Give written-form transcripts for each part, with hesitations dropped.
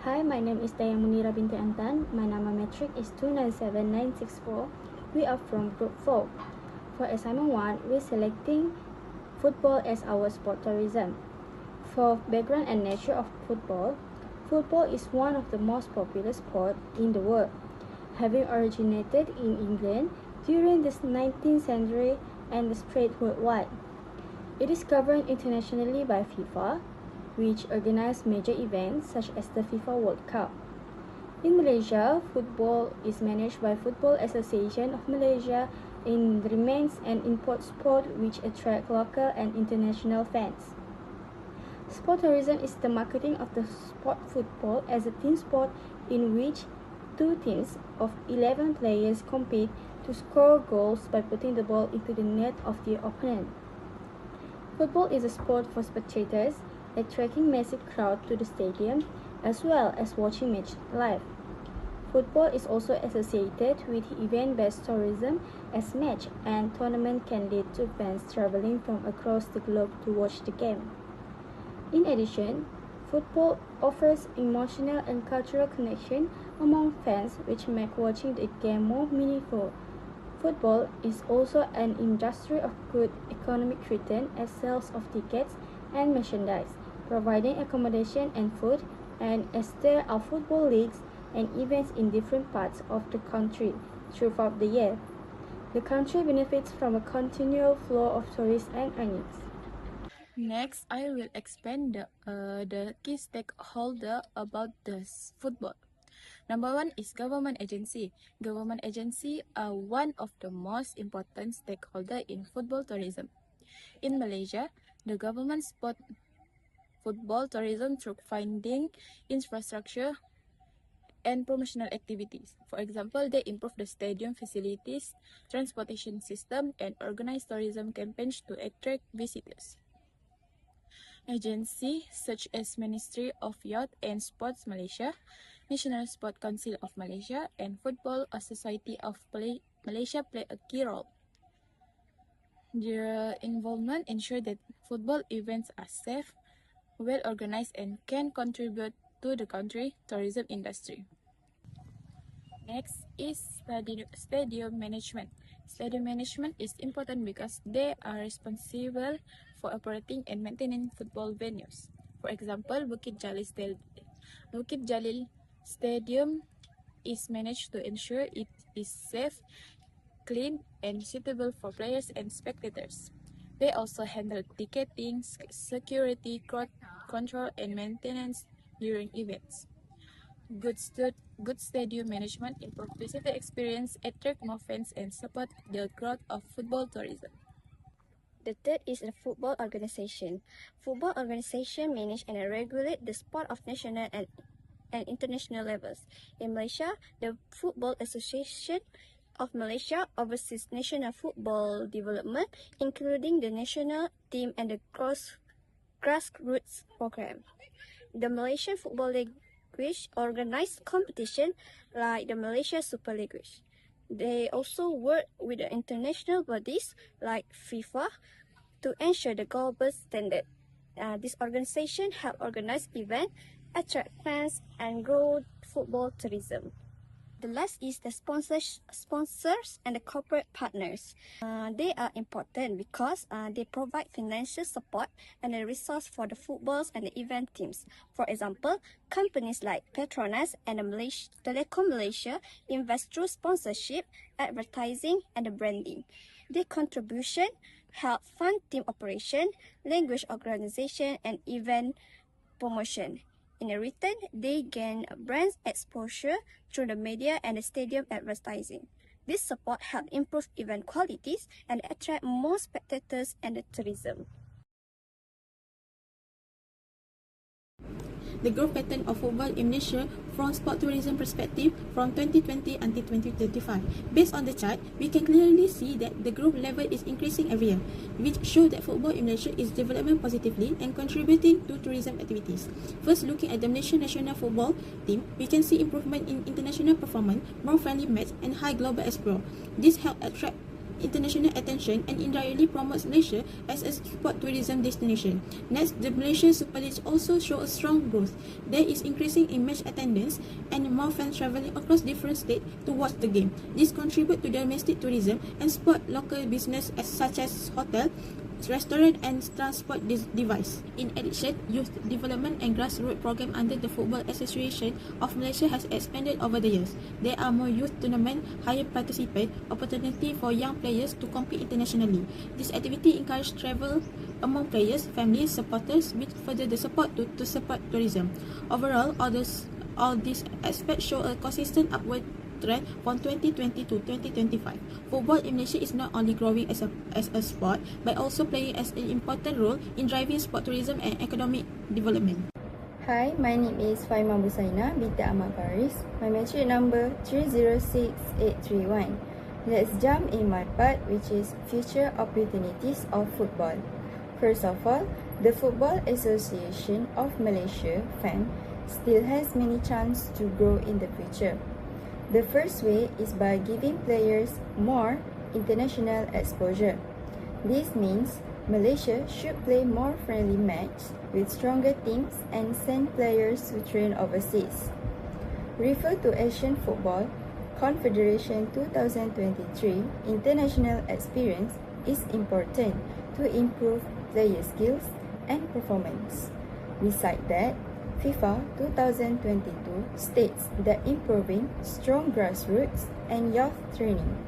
Hi, my name is Dayang Munira binti Antan. My number metric is 297964. We are from Group 4. For assignment 1, we're selecting football as our sport tourism. For background and nature of football, football is one of the most popular sports in the world, having originated in England during the 19th century and spread worldwide. It is governed internationally by FIFA, which organize major events such as the FIFA World Cup. In Malaysia, football is managed by Football Association of Malaysia and remains an import sport which attracts local and international fans. Sport tourism is the marketing of the sport football as a team sport in which two teams of 11 players compete to score goals by putting the ball into the net of the opponent. Football is a sport for spectators, attracting massive crowd to the stadium, as well as watching match live. Football is also associated with event-based tourism, as match and tournament can lead to fans traveling from across the globe to watch the game. In addition, football offers emotional and cultural connection among fans, which make watching the game more meaningful. Football is also an industry of good economic return as sales of tickets and merchandise, providing accommodation and food, and as there are football leagues and events in different parts of the country throughout the year. The country benefits from a continual flow of tourists and earnings. Next, I will explain the key stakeholder about the football. Number 1 is government agency. Government agency are one of the most important stakeholder in football tourism. In Malaysia, the government support football tourism through funding, infrastructure, and promotional activities. For example, they improve the stadium facilities, transportation system, and organize tourism campaigns to attract visitors. Agencies such as Ministry of Youth and Sports Malaysia, National Sport Council of Malaysia, and Football Society of Malaysia play a key role. Their involvement ensures that football events are safe, well organized, and can contribute to the country tourism industry. Next is stadium management. Stadium management is important because they are responsible for operating and maintaining football venues. For example, Bukit Jalil Stadium is managed to ensure it is safe, clean, and suitable for players and spectators. They also handle ticketing, security, crowd control, and maintenance during events. Good stadium management improve visitor experience, attract more fans, and support the growth of football tourism. The third is a football organization. Football organization manage and regulate the sport of national and international levels. In Malaysia, the Football Association of Malaysia oversees national football development, including the national team and the grassroots program. The Malaysian Football League organize competition like the Malaysia Super League. They also work with the international bodies like FIFA to ensure the global standard. This organization help organize events, attract fans, and grow football tourism. The last is the sponsors and the corporate partners. They are important because they provide financial support and a resource for the footballs and the event teams. For example, companies like Petronas and Telecom Malaysia invest through sponsorship, advertising, and the branding. Their contribution help fund team operation, language organization, and event promotion. In return, they gain brand exposure through the media and the stadium advertising. This support helps improve event qualities and attract more spectators and the tourism. The growth pattern of football in Malaysia from sport tourism perspective from 2020 until 2035. Based on the chart, we can clearly see that the growth level is increasing every year, which shows that football in Malaysia is developing positively and contributing to tourism activities. First, looking at the Malaysian national football team, we can see improvement in international performance, more friendly match, and high global exposure. This helps attract international attention and indirectly promotes Malaysia as a sport tourism destination. Next, the Malaysia Super League also show a strong growth. There is increasing in match attendance and more fans travelling across different states to watch the game. This contributes to domestic tourism and support local business such as hotel, restaurant and transport device. In addition, youth development and grassroots program under the Football Association of Malaysia has expanded over the years. There are more youth tournaments, higher participant, opportunity for young players to compete internationally. This activity encourages travel among players, families, supporters, which further the support to support tourism. Overall, all these aspects show a consistent upward trend from 2020 to 2025. Football in Malaysia is not only growing as a sport, but also playing as an important role in driving sport tourism and economic development. Hi, my name is Faima Busaina binti Ahmad Faris. My metric number 306831. Let's jump in my part, which is future opportunities of football. First of all, the Football Association of Malaysia (FAM) still has many chances to grow in the future. The first way is by giving players more international exposure. This means Malaysia should play more friendly matches with stronger teams and send players to train overseas. Refer to Asian Football Confederation 2023 international experience is important to improve player skills and performance. Besides that, FIFA 2022 states that improving strong grassroots and youth training.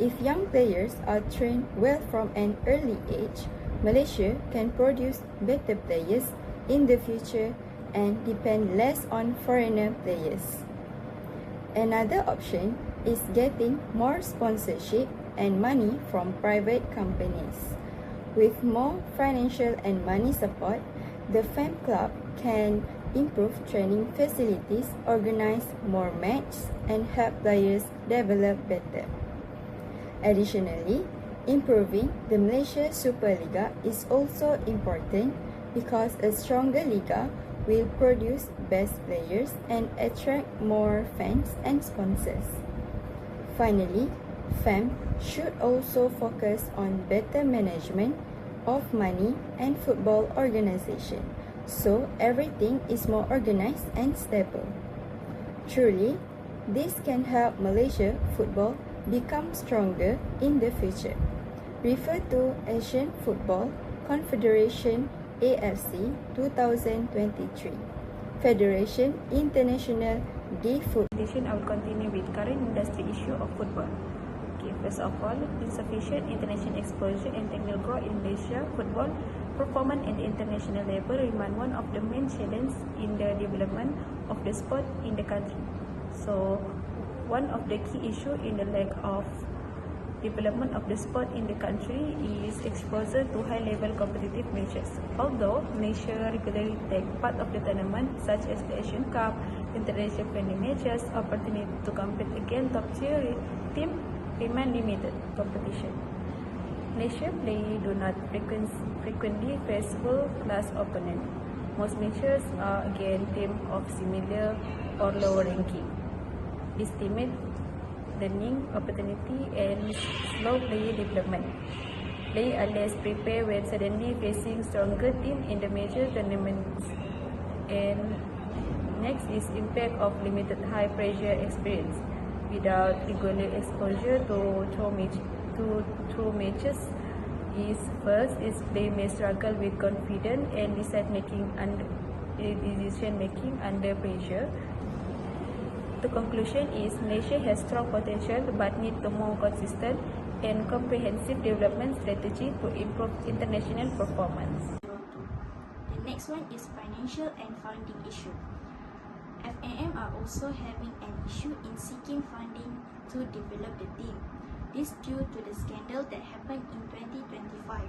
If young players are trained well from an early age, Malaysia can produce better players in the future and depend less on foreigner players. Another option is getting more sponsorship and money from private companies. With more financial and money support, the fan club can improve training facilities, organize more matches, and help players develop better. Additionally, improving the Malaysia Super Liga is also important because a stronger liga will produce best players and attract more fans and sponsors. Finally, FAM should also focus on better management of money and football organization, so everything is more organized and stable. Truly, this can help Malaysia football become stronger in the future. Refer to Asian Football Confederation AFC 2023, Federation International de Football. I will continue with current industry issue of football. First of all, insufficient international exposure and technical growth in Malaysia football performance at the international level remain one of the main challenges in the development of the sport in the country. So, one of the key issues in the lack of development of the sport in the country is exposure to high-level competitive matches. Although Malaysia regularly take part of the tournament such as the Asian Cup, international friendly matches, opportunity to compete against top-tier team remain limited competition. Malaysia players do not frequently face world-class opponents. Most matches are against teams of similar or lower ranking. This limit learning opportunity and slow player development. Players are less prepared when suddenly facing stronger teams in the major tournaments. And next is impact of limited high pressure experience. Without regular exposure to matches, player may struggle with confidence and decision making under pressure. The conclusion is Malaysia has strong potential but need a more consistent and comprehensive development strategy to improve international performance. The next one is financial and funding issue. FAM are also having an issue in seeking funding to develop the team. This due to the scandal that happened in 2025.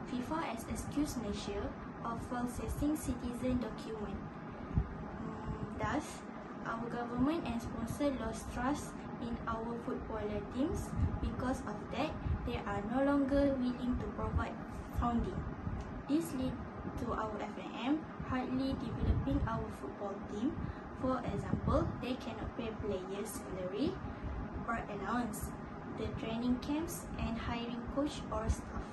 FIFA has accused Malaysia of falsifying citizen document. Thus, our government and sponsor lost trust in our footballer teams. Because of that, they are no longer willing to provide funding. This leads to our FAM hardly developing our football team. For example, they cannot pay players' salary or allowance. the training camps and hiring coach or staff.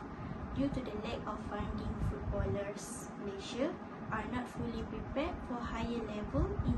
Due to the lack of funding, footballers Malaysia are not fully prepared for higher level in